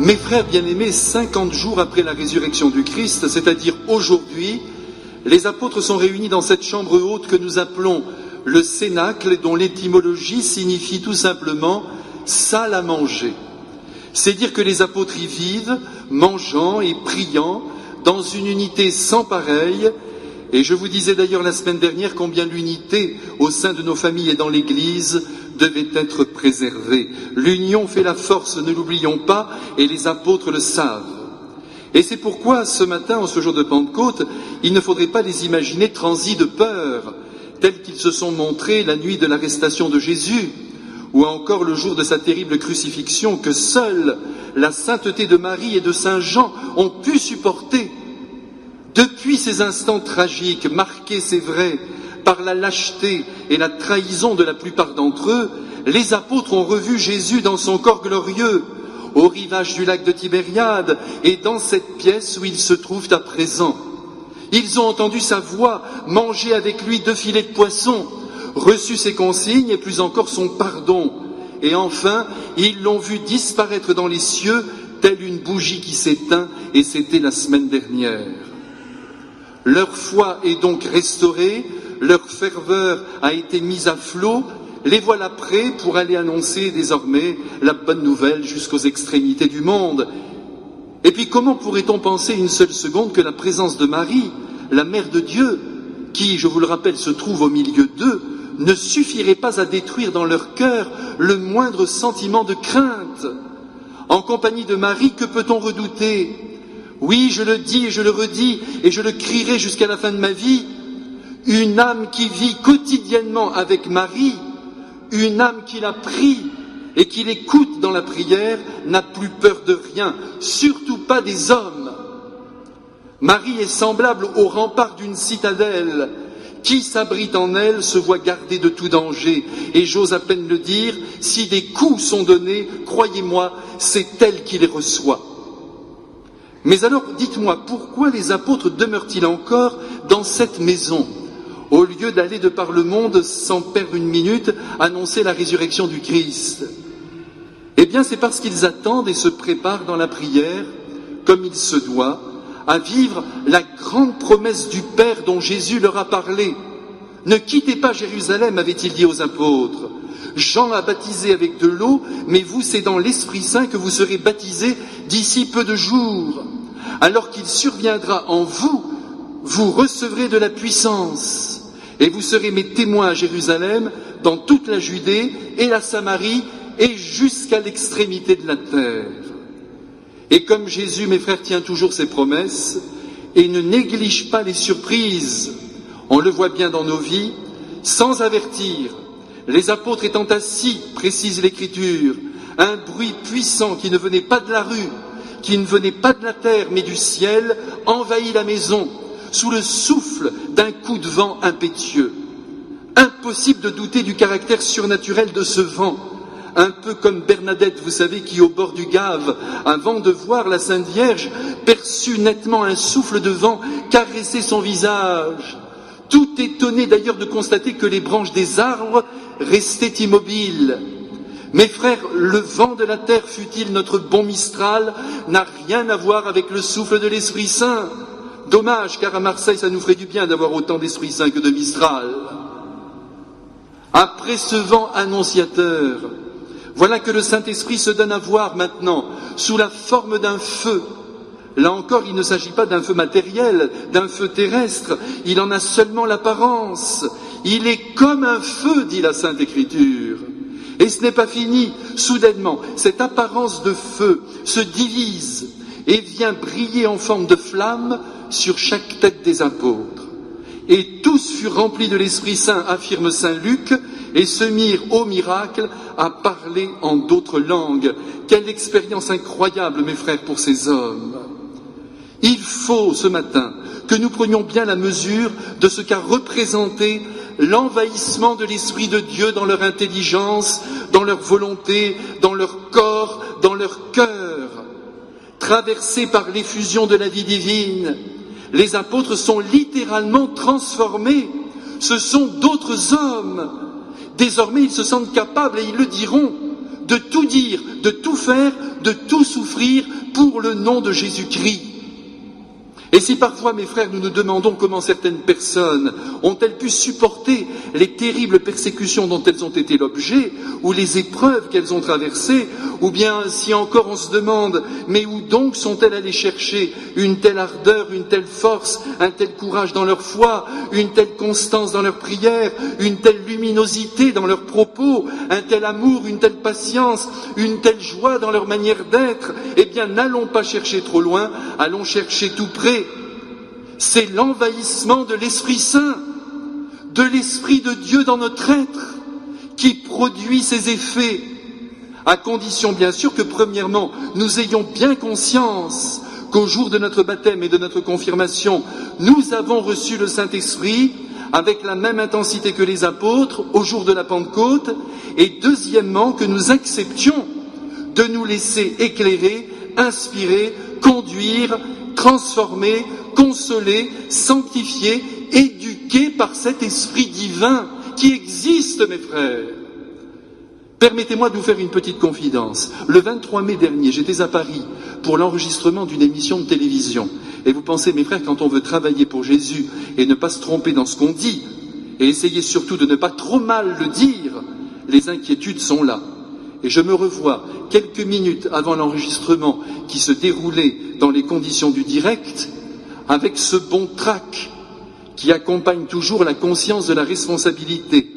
Mes frères bien-aimés, 50 jours après la résurrection du Christ, c'est-à-dire aujourd'hui, les apôtres sont réunis dans cette chambre haute que nous appelons le Cénacle, dont l'étymologie signifie tout simplement « salle à manger ». C'est dire que les apôtres y vivent, mangeant et priant, dans une unité sans pareille. Et je vous disais d'ailleurs la semaine dernière combien l'unité au sein de nos familles et dans l'Église devait être préservée. L'union fait la force, ne l'oublions pas, et les apôtres le savent. Et c'est pourquoi, ce matin, en ce jour de Pentecôte, il ne faudrait pas les imaginer transis de peur, tels qu'ils se sont montrés la nuit de l'arrestation de Jésus, ou encore le jour de sa terrible crucifixion, que seule la sainteté de Marie et de Saint Jean ont pu supporter. Depuis ces instants tragiques, marqués, c'est vrai, par la lâcheté et la trahison de la plupart d'entre eux, les apôtres ont revu Jésus dans son corps glorieux, au rivage du lac de Tibériade et dans cette pièce où ils se trouvent à présent. Ils ont entendu sa voix, mangé avec lui 2 filets de poisson, reçu ses consignes et plus encore son pardon. Et enfin, ils l'ont vu disparaître dans les cieux, telle une bougie qui s'éteint, et c'était la semaine dernière. Leur foi est donc restaurée, leur ferveur a été mise à flot, les voilà prêts pour aller annoncer désormais la bonne nouvelle jusqu'aux extrémités du monde. Et puis comment pourrait-on penser une seule seconde que la présence de Marie, la mère de Dieu, qui, je vous le rappelle, se trouve au milieu d'eux, ne suffirait pas à détruire dans leur cœur le moindre sentiment de crainte? En compagnie de Marie, que peut-on redouter? Oui, je le dis et je le redis, et je le crierai jusqu'à la fin de ma vie, une âme qui vit quotidiennement avec Marie, une âme qui l'a pris et qui l'écoute dans la prière, n'a plus peur de rien, surtout pas des hommes. Marie est semblable au rempart d'une citadelle. Qui s'abrite en elle se voit gardé de tout danger. Et j'ose à peine le dire, si des coups sont donnés, croyez-moi, c'est elle qui les reçoit. Mais alors, dites-moi, pourquoi les apôtres demeurent-ils encore dans cette maison, au lieu d'aller de par le monde, sans perdre une minute, annoncer la résurrection du Christ? Eh bien, c'est parce qu'ils attendent et se préparent dans la prière, comme il se doit, à vivre la grande promesse du Père dont Jésus leur a parlé. Ne quittez pas Jérusalem, avait-il dit aux apôtres. Jean a baptisé avec de l'eau, mais vous, c'est dans l'Esprit Saint que vous serez baptisés d'ici peu de jours. Alors qu'il surviendra en vous, vous recevrez de la puissance, et vous serez mes témoins à Jérusalem, dans toute la Judée et la Samarie, et jusqu'à l'extrémité de la terre. Et comme Jésus, mes frères, tient toujours ses promesses et ne néglige pas les surprises, on le voit bien dans nos vies, sans avertir, les apôtres étant assis, précise l'Écriture, un bruit puissant qui ne venait pas de la rue, qui ne venait pas de la terre, mais du ciel, envahit la maison, sous le souffle d'un coup de vent impétueux. Impossible de douter du caractère surnaturel de ce vent, un peu comme Bernadette, vous savez, qui au bord du Gave, avant de voir la Sainte Vierge, perçut nettement un souffle de vent caresser son visage, tout étonné d'ailleurs de constater que les branches des arbres restaient immobiles. Mes frères, le vent de la terre, fût-il notre bon Mistral, n'a rien à voir avec le souffle de l'Esprit Saint. Dommage, car à Marseille, ça nous ferait du bien d'avoir autant d'Esprit Saint que de Mistral. Après ce vent annonciateur, voilà que le Saint-Esprit se donne à voir maintenant, sous la forme d'un feu. Là encore, il ne s'agit pas d'un feu matériel, d'un feu terrestre, il en a seulement l'apparence. Il est comme un feu, dit la Sainte Écriture. Et ce n'est pas fini. Soudainement, cette apparence de feu se divise et vient briller en forme de flamme sur chaque tête des apôtres. Et tous furent remplis de l'Esprit Saint, affirme saint Luc, et se mirent au miracle à parler en d'autres langues. Quelle expérience incroyable, mes frères, pour ces hommes. Il faut, ce matin, que nous prenions bien la mesure de ce qu'a représenté l'envahissement de l'Esprit de Dieu dans leur intelligence, dans leur volonté, dans leur corps, dans leur cœur. Traversés par l'effusion de la vie divine, les apôtres sont littéralement transformés. Ce sont d'autres hommes. Désormais, ils se sentent capables, et ils le diront, de tout dire, de tout faire, de tout souffrir pour le nom de Jésus-Christ. Et si parfois, mes frères, nous nous demandons comment certaines personnes ont-elles pu supporter les terribles persécutions dont elles ont été l'objet, ou les épreuves qu'elles ont traversées, ou bien si encore on se demande, mais où donc sont-elles allées chercher une telle ardeur, une telle force, un tel courage dans leur foi, une telle constance dans leurs prières, une telle luminosité dans leurs propos, un tel amour, une telle patience, une telle joie dans leur manière d'être? Eh bien, n'allons pas chercher trop loin, allons chercher tout près. C'est l'envahissement de l'Esprit Saint, de l'Esprit de Dieu dans notre être, qui produit ces effets, à condition bien sûr que premièrement, nous ayons bien conscience qu'au jour de notre baptême et de notre confirmation, nous avons reçu le Saint-Esprit avec la même intensité que les apôtres au jour de la Pentecôte, et deuxièmement, que nous acceptions de nous laisser éclairer, inspirer, conduire, transformer, consoler, sanctifier, éduquer par cet Esprit divin qui existe, mes frères. Permettez-moi de vous faire une petite confidence. Le 23 mai dernier, j'étais à Paris pour l'enregistrement d'une émission de télévision. Et vous pensez, mes frères, quand on veut travailler pour Jésus et ne pas se tromper dans ce qu'on dit, et essayer surtout de ne pas trop mal le dire, les inquiétudes sont là. Et je me revois quelques minutes avant l'enregistrement qui se déroulait dans les conditions du direct, avec ce bon trac qui accompagne toujours la conscience de la responsabilité.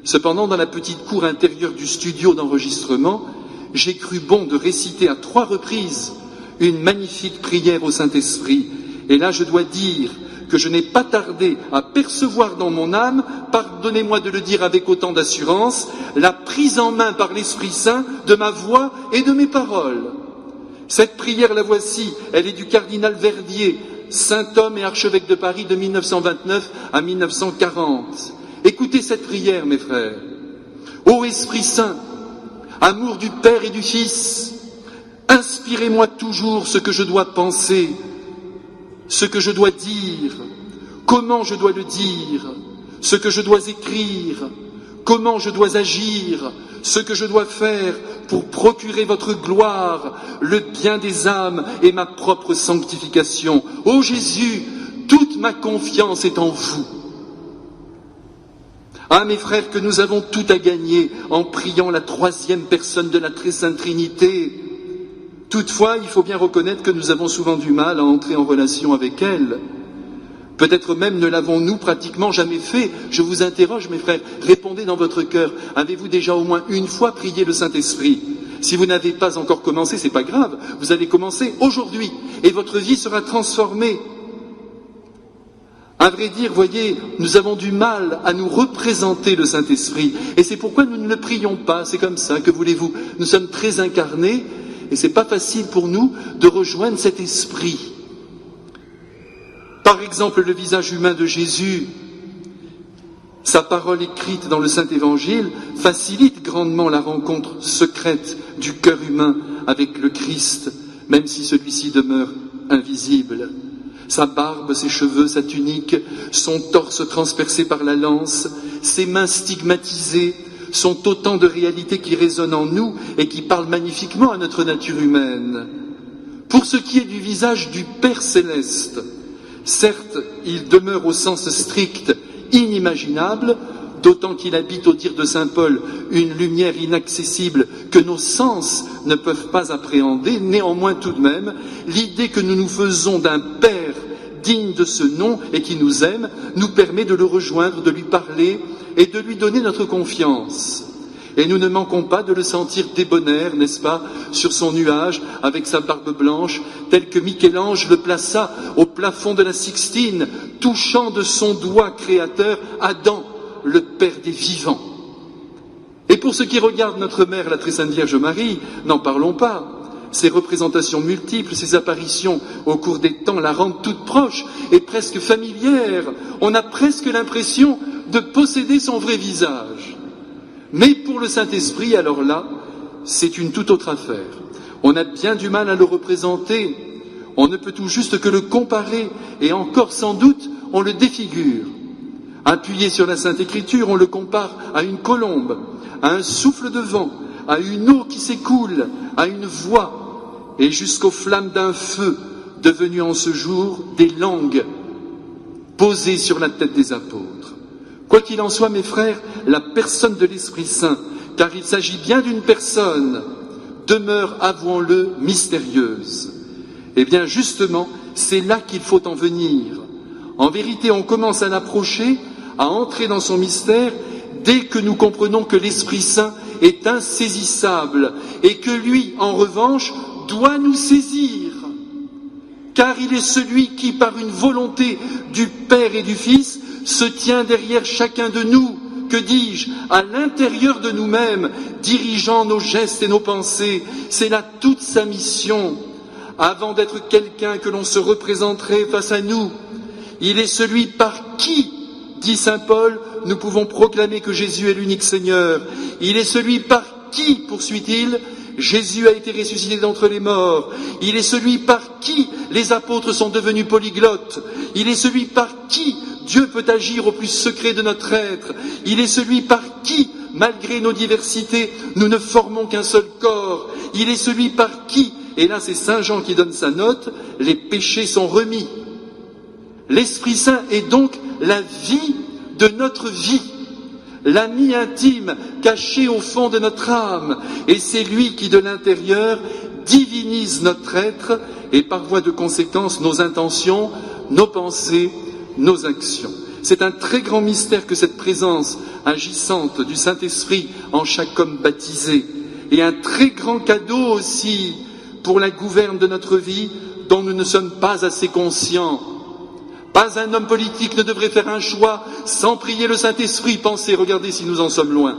Cependant, dans la petite cour intérieure du studio d'enregistrement, j'ai cru bon de réciter à 3 reprises une magnifique prière au Saint-Esprit. Et là, je dois dire que je n'ai pas tardé à percevoir dans mon âme, pardonnez-moi de le dire avec autant d'assurance, la prise en main par l'Esprit Saint de ma voix et de mes paroles. Cette prière, la voici, elle est du cardinal Verdier, saint homme et archevêque de Paris de 1929 à 1940. Écoutez cette prière, mes frères. Ô Esprit Saint, amour du Père et du Fils, inspirez-moi toujours ce que je dois penser, ce que je dois dire, comment je dois le dire, ce que je dois écrire, comment je dois agir, ce que je dois faire pour procurer votre gloire, le bien des âmes et ma propre sanctification. Ô Jésus, toute ma confiance est en vous. Ah, mes frères, que nous avons tout à gagner en priant la 3e personne de la Très Sainte Trinité. Toutefois, il faut bien reconnaître que nous avons souvent du mal à entrer en relation avec elle. Peut-être même ne l'avons-nous pratiquement jamais fait. Je vous interroge, mes frères, répondez dans votre cœur. Avez-vous déjà au moins une fois prié le Saint-Esprit? Si vous n'avez pas encore commencé, c'est pas grave. Vous allez commencer aujourd'hui et votre vie sera transformée. À vrai dire, voyez, nous avons du mal à nous représenter le Saint-Esprit. Et c'est pourquoi nous ne le prions pas. C'est comme ça, que voulez-vous? Nous sommes très incarnés et c'est pas facile pour nous de rejoindre cet esprit. Par exemple, le visage humain de Jésus, sa parole écrite dans le Saint-Évangile, facilite grandement la rencontre secrète du cœur humain avec le Christ, même si celui-ci demeure invisible. Sa barbe, ses cheveux, sa tunique, son torse transpercé par la lance, ses mains stigmatisées, sont autant de réalités qui résonnent en nous et qui parlent magnifiquement à notre nature humaine. Pour ce qui est du visage du Père céleste, certes, il demeure au sens strict inimaginable, d'autant qu'il habite, au dire de saint Paul, une lumière inaccessible que nos sens ne peuvent pas appréhender. Néanmoins, tout de même, l'idée que nous nous faisons d'un Père digne de ce nom et qui nous aime nous permet de le rejoindre, de lui parler et de lui donner notre confiance. Et nous ne manquons pas de le sentir débonnaire, n'est-ce pas, sur son nuage, avec sa barbe blanche, tel que Michel-Ange le plaça au plafond de la Sixtine, touchant de son doigt créateur Adam, le Père des vivants. Et pour ce qui regarde notre mère, la très sainte Vierge Marie, n'en parlons pas. Ses représentations multiples, ses apparitions au cours des temps la rendent toute proche et presque familière. On a presque l'impression de posséder son vrai visage. Mais pour le Saint-Esprit, alors là, c'est une toute autre affaire. On a bien du mal à le représenter. On ne peut tout juste que le comparer, et encore sans doute, on le défigure. Appuyé sur la Sainte Écriture, on le compare à une colombe, à un souffle de vent, à une eau qui s'écoule, à une voix, et jusqu'aux flammes d'un feu, devenues en ce jour des langues posées sur la tête des apôtres. Quoi qu'il en soit, mes frères, la personne de l'Esprit Saint, car il s'agit bien d'une personne, demeure, avouons-le, mystérieuse. Eh bien, justement, c'est là qu'il faut en venir. En vérité, on commence à l'approcher, à entrer dans son mystère, dès que nous comprenons que l'Esprit Saint est insaisissable et que lui, en revanche, doit nous saisir. Car il est celui qui, par une volonté du Père et du Fils, se tient derrière chacun de nous, que dis-je, à l'intérieur de nous-mêmes, dirigeant nos gestes et nos pensées. C'est là toute sa mission. Avant d'être quelqu'un que l'on se représenterait face à nous, il est celui par qui, dit saint Paul, nous pouvons proclamer que Jésus est l'unique Seigneur. Il est celui par qui, poursuit-il, Jésus a été ressuscité d'entre les morts. Il est celui par qui les apôtres sont devenus polyglottes. Il est celui par qui Dieu peut agir au plus secret de notre être. Il est celui par qui, malgré nos diversités, nous ne formons qu'un seul corps. Il est celui par qui, et là c'est saint Jean qui donne sa note, les péchés sont remis. L'Esprit Saint est donc la vie de notre vie, l'ami intime caché au fond de notre âme, et c'est lui qui de l'intérieur divinise notre être et par voie de conséquence nos intentions, nos pensées, nos actions. C'est un très grand mystère que cette présence agissante du Saint-Esprit en chaque homme baptisé, et un très grand cadeau aussi pour la gouverne de notre vie dont nous ne sommes pas assez conscients. Pas un homme politique ne devrait faire un choix sans prier le Saint-Esprit. Pensez, regardez si nous en sommes loin.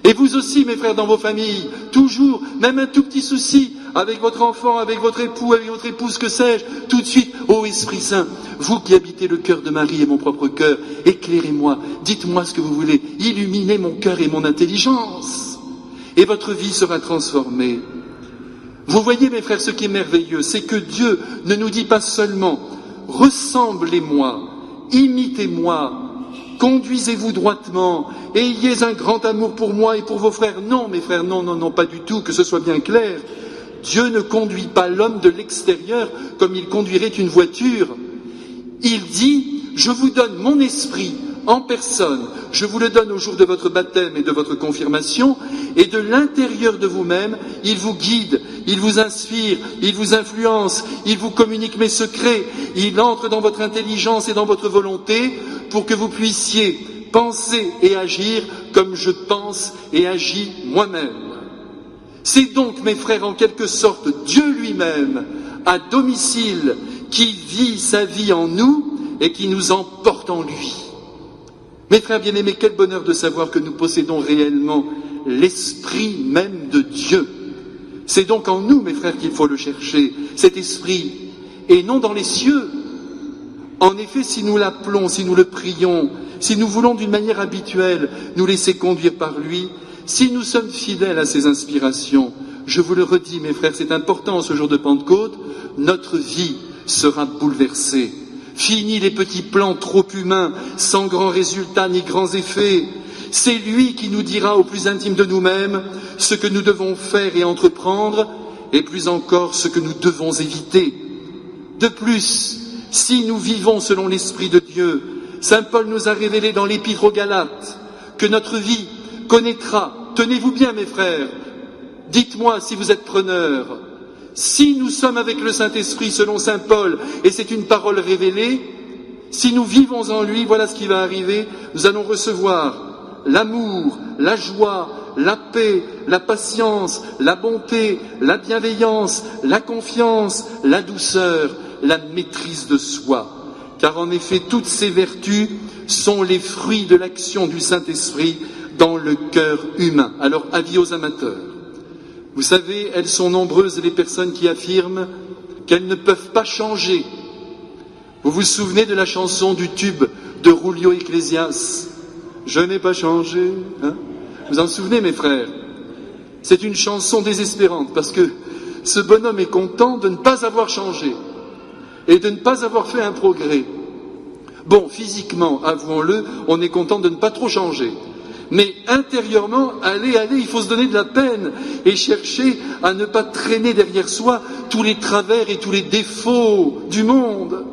Et vous aussi, mes frères, dans vos familles, toujours, même un tout petit souci, avec votre enfant, avec votre époux, avec votre épouse, que sais-je, tout de suite, ô Esprit Saint, vous qui habitez le cœur de Marie et mon propre cœur, éclairez-moi, dites-moi ce que vous voulez, illuminez mon cœur et mon intelligence, et votre vie sera transformée. Vous voyez, mes frères, ce qui est merveilleux, c'est que Dieu ne nous dit pas seulement « ressemblez-moi, imitez-moi », conduisez-vous droitement, ayez un grand amour pour moi et pour vos frères. Non, mes frères, non, non, non, pas du tout, que ce soit bien clair. Dieu ne conduit pas l'homme de l'extérieur comme il conduirait une voiture. Il dit, je vous donne mon esprit en personne, je vous le donne au jour de votre baptême et de votre confirmation, et de l'intérieur de vous-même, il vous guide, il vous inspire, il vous influence, il vous communique mes secrets, il entre dans votre intelligence et dans votre volonté, pour que vous puissiez penser et agir comme je pense et agis moi-même. C'est donc, mes frères, en quelque sorte, Dieu lui-même, à domicile, qui vit sa vie en nous et qui nous emporte en lui. Mes frères bien-aimés, quel bonheur de savoir que nous possédons réellement l'esprit même de Dieu. C'est donc en nous, mes frères, qu'il faut le chercher, cet esprit, et non dans les cieux. En effet, si nous l'appelons, si nous le prions, si nous voulons d'une manière habituelle nous laisser conduire par lui, si nous sommes fidèles à ses inspirations, je vous le redis, mes frères, c'est important ce jour de Pentecôte, notre vie sera bouleversée. Fini les petits plans trop humains, sans grands résultats ni grands effets. C'est lui qui nous dira au plus intime de nous-mêmes ce que nous devons faire et entreprendre, et plus encore ce que nous devons éviter. De plus, si nous vivons selon l'Esprit de Dieu, saint Paul nous a révélé dans l'Épître aux Galates que notre vie connaîtra, tenez-vous bien mes frères, dites-moi si vous êtes preneurs, si nous sommes avec le Saint-Esprit selon saint Paul, et c'est une parole révélée, si nous vivons en lui, voilà ce qui va arriver, nous allons recevoir l'amour, la joie, la paix, la patience, la bonté, la bienveillance, la confiance, la douceur, la maîtrise de soi. Car en effet, toutes ces vertus sont les fruits de l'action du Saint-Esprit dans le cœur humain. Alors, avis aux amateurs. Vous savez, elles sont nombreuses les personnes qui affirment qu'elles ne peuvent pas changer. Vous vous souvenez de la chanson du tube de Julio Iglesias, « Je n'ai pas changé » hein? Vous en souvenez, mes frères? C'est une chanson désespérante parce que ce bonhomme est content de ne pas avoir changé et de ne pas avoir fait un progrès. Bon, physiquement, avouons-le, on est content de ne pas trop changer. Mais intérieurement, allez, il faut se donner de la peine et chercher à ne pas traîner derrière soi tous les travers et tous les défauts du monde.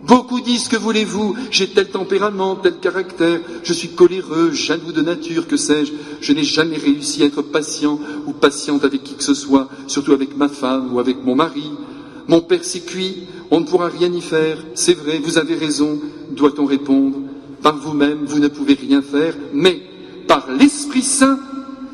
Beaucoup disent, que voulez-vous, j'ai tel tempérament, tel caractère, je suis coléreux, jaloux de nature, que sais-je, je n'ai jamais réussi à être patient ou patiente avec qui que ce soit, surtout avec ma femme ou avec mon mari. Mon père s'est cuit, on ne pourra rien y faire, c'est vrai, vous avez raison, doit-on répondre. Par vous-même, vous ne pouvez rien faire, mais par l'Esprit Saint,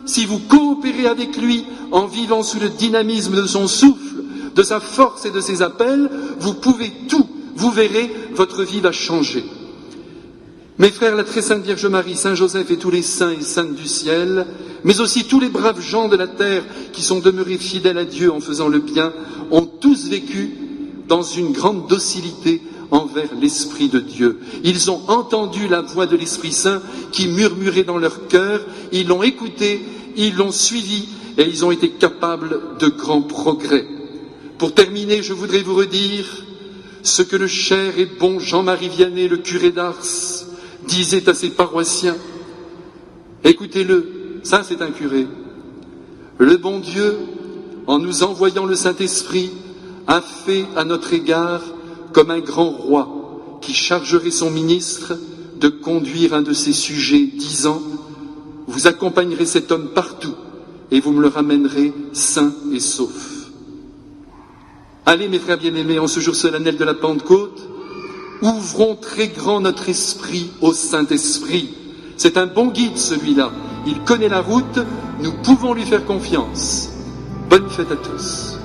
si vous coopérez avec lui en vivant sous le dynamisme de son souffle, de sa force et de ses appels, vous pouvez tout. Vous verrez, votre vie va changer. Mes frères, la très sainte Vierge Marie, Saint Joseph et tous les saints et saintes du ciel, mais aussi tous les braves gens de la terre qui sont demeurés fidèles à Dieu en faisant le bien, ont tous vécu dans une grande docilité envers l'Esprit de Dieu. Ils ont entendu la voix de l'Esprit Saint qui murmurait dans leur cœur, ils l'ont écouté, ils l'ont suivi et ils ont été capables de grands progrès. Pour terminer, je voudrais vous redire ce que le cher et bon Jean-Marie Vianney, le curé d'Ars, disait à ses paroissiens. Écoutez-le, ça c'est un curé. Le bon Dieu, en nous envoyant le Saint-Esprit, a fait à notre égard comme un grand roi qui chargerait son ministre de conduire un de ses sujets, disant « Vous accompagnerez cet homme partout et vous me le ramènerez sain et sauf. » Allez, mes frères bien-aimés, en ce jour solennel de la Pentecôte, ouvrons très grand notre esprit au Saint-Esprit. C'est un bon guide, celui-là. Il connaît la route, nous pouvons lui faire confiance. Bonne fête à tous.